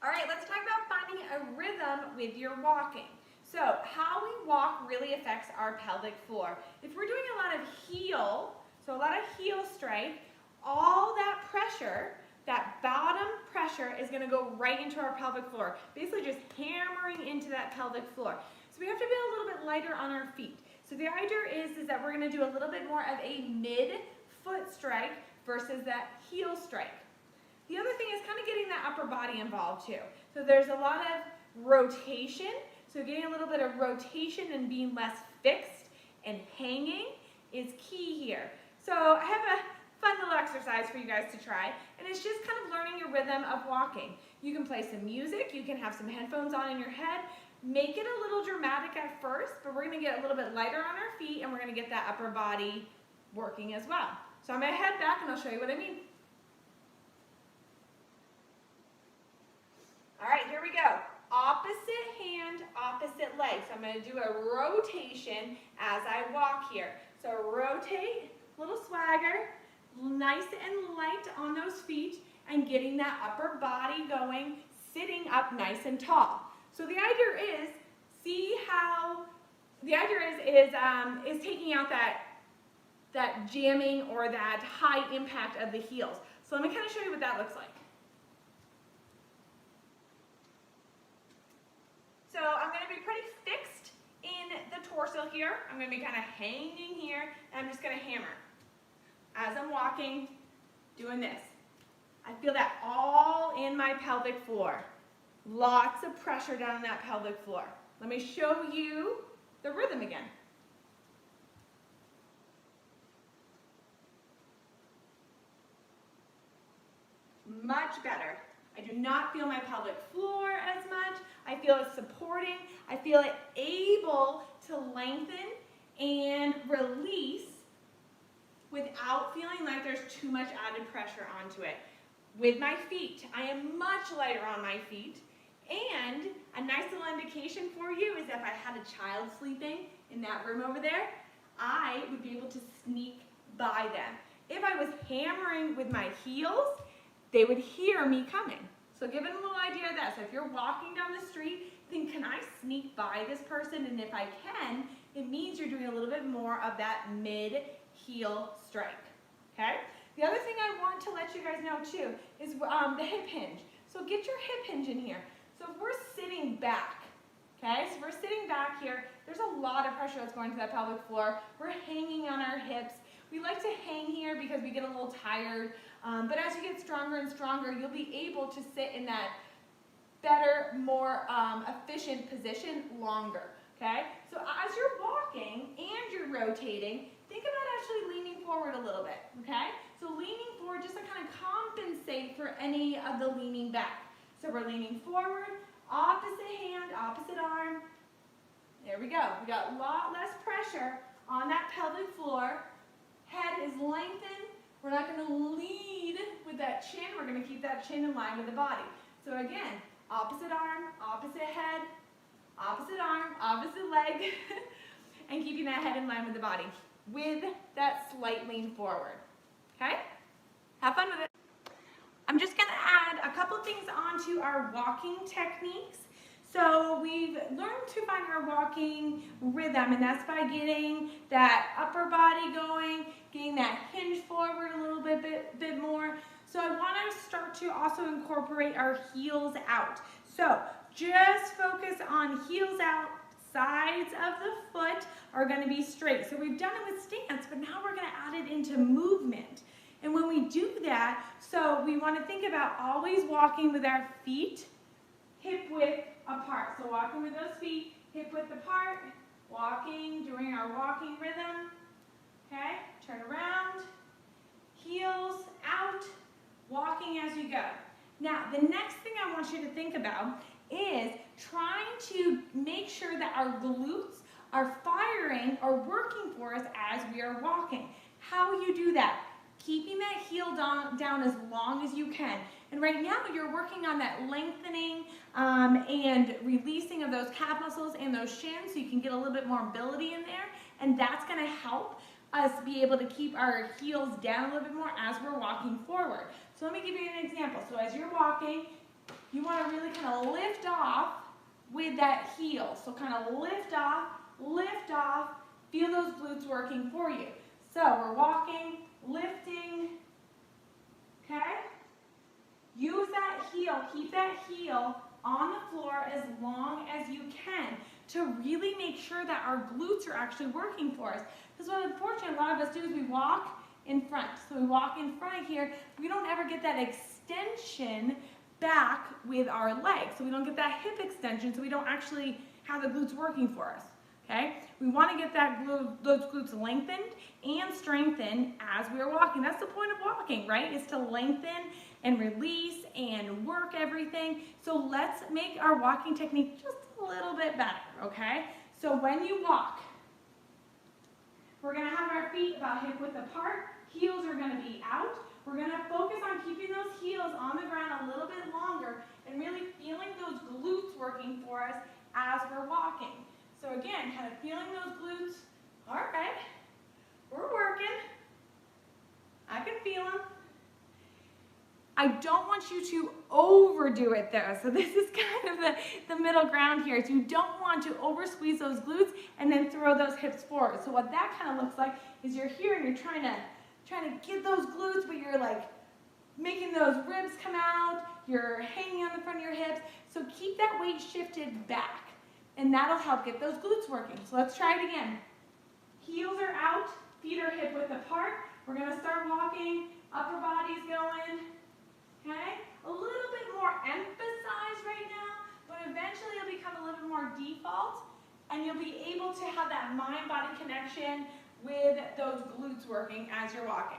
All right, let's talk about finding a rhythm with your walking. So how we walk really affects our pelvic floor. If we're doing a lot of heel strike, all that pressure, that bottom pressure is going to go right into our pelvic floor, basically just hammering into that pelvic floor. So we have to be a little bit lighter on our feet. So the idea is that we're going to do a little bit more of a mid-foot strike versus that heel strike. The other thing is kind of getting that upper body involved too. So there's a lot of rotation. So getting a little bit of rotation and being less fixed and hanging is key here. So I have a fun little exercise for you guys to try, and it's just kind of learning your rhythm of walking. You can play some music, you can have some headphones on in your head. Make it a little dramatic at first, but we're going to get a little bit lighter on our feet, and we're going to get that upper body working as well. So I'm going to head back and I'll show you what I mean. All right, here we go. Opposite hand, opposite leg. So I'm going to do a rotation as I walk here. So rotate, little swagger, nice and light on those feet, and getting that upper body going, sitting up nice and tall. So the idea is, is taking out that jamming or that high impact of the heels. So let me kind of show you what that looks like. So I'm going to be pretty fixed in the torso here. I'm going to be kind of hanging here, and I'm just going to hammer. As I'm walking, doing this. I feel that all in my pelvic floor. Lots of pressure down that pelvic floor. Let me show you the rhythm again. Much better. I do not feel my pelvic floor as much. I feel it supporting. I feel it able to lengthen and release without feeling like there's too much added pressure onto it. With my feet, I am much lighter on my feet. And a nice little indication for you is if I had a child sleeping in that room over there, I would be able to sneak by them. If I was hammering with my heels, they would hear me coming. So give it a little idea of that. So if you're walking down the street, think, can I sneak by this person? And if I can, it means you're doing a little bit more of that mid-heel strike, okay? The other thing I want to let you guys know too is the hip hinge. So get your hip hinge in here. So if we're sitting back, okay? So if we're sitting back here, there's a lot of pressure that's going to that pelvic floor. We're hanging on our hips. We like to hang here because we get a little tired. But as you get stronger and stronger, you'll be able to sit in that better, more efficient position longer, okay? So as you're walking and you're rotating, think about actually leaning forward a little bit, okay? So leaning forward just to kind of compensate for any of the leaning back. So we're leaning forward, opposite hand, opposite arm. There we go. We got a lot less pressure on that pelvic floor. Head is lengthened. We're not going to lead with that chin. We're going to keep that chin in line with the body. So again, opposite arm, opposite head, opposite arm, opposite leg, and keeping that head in line with the body with that slight lean forward. Okay? Have fun with it. I'm just going to add a couple things onto our walking techniques. So we've learned to find our walking rhythm, and that's by getting that upper body going, getting that hinge forward a little bit more. So I want to start to also incorporate our heels out. So just focus on heels out. Sides of the foot are going to be straight. So we've done it with stance, but now we're going to add it into movement. And when we do that, so we want to think about always walking with our feet hip width apart. So walking with those feet hip width apart, walking, doing our walking rhythm. Okay, turn around, heels out, walking as you go. Now, the next thing I want you to think about is trying to make sure that our glutes are firing or working for us as we are walking. How you do that? Keeping that heel down as long as you can. And right now you're working on that lengthening and releasing of those calf muscles and those shins so you can get a little bit more mobility in there. And that's going to help us be able to keep our heels down a little bit more as we're walking forward. So let me give you an example. So as you're walking, you want to really kind of lift off with that heel. So kind of lift off, feel those glutes working for you. So we're walking, lifting, okay? Use that heel, keep that heel on the floor as long as you can to really make sure that our glutes are actually working for us. Because what unfortunately a lot of us do is we walk in front. So we walk in front here, we don't ever get that extension back with our legs. So we don't get that hip extension, so we don't actually have the glutes working for us. Okay? We want to get those glutes lengthened and strengthened as we are walking. That's the point of walking, right? Is to lengthen and release and work everything. So let's make our walking technique just a little bit better, okay? So when you walk, we're going to have our feet about hip width apart. Heels are going to be out. We're going to focus on keeping those heels on the ground a little bit longer and really feeling those glutes working for us as we're walking. So again, kind of feeling those glutes. All right, we're working. I can feel them. I don't want you to overdo it though. So this is kind of the middle ground here. So you don't want to over squeeze those glutes and then throw those hips forward. So what that kind of looks like is you're here and you're trying to get those glutes, but you're like making those ribs come out. You're hanging on the front of your hips. So keep that weight shifted back and that'll help get those glutes working. So let's try it again. Heels are out, feet are hip width apart. We're gonna start walking, upper body's going. Okay? A little bit more emphasized right now, but eventually it'll become a little bit more default, and you'll be able to have that mind-body connection with those glutes working as you're walking.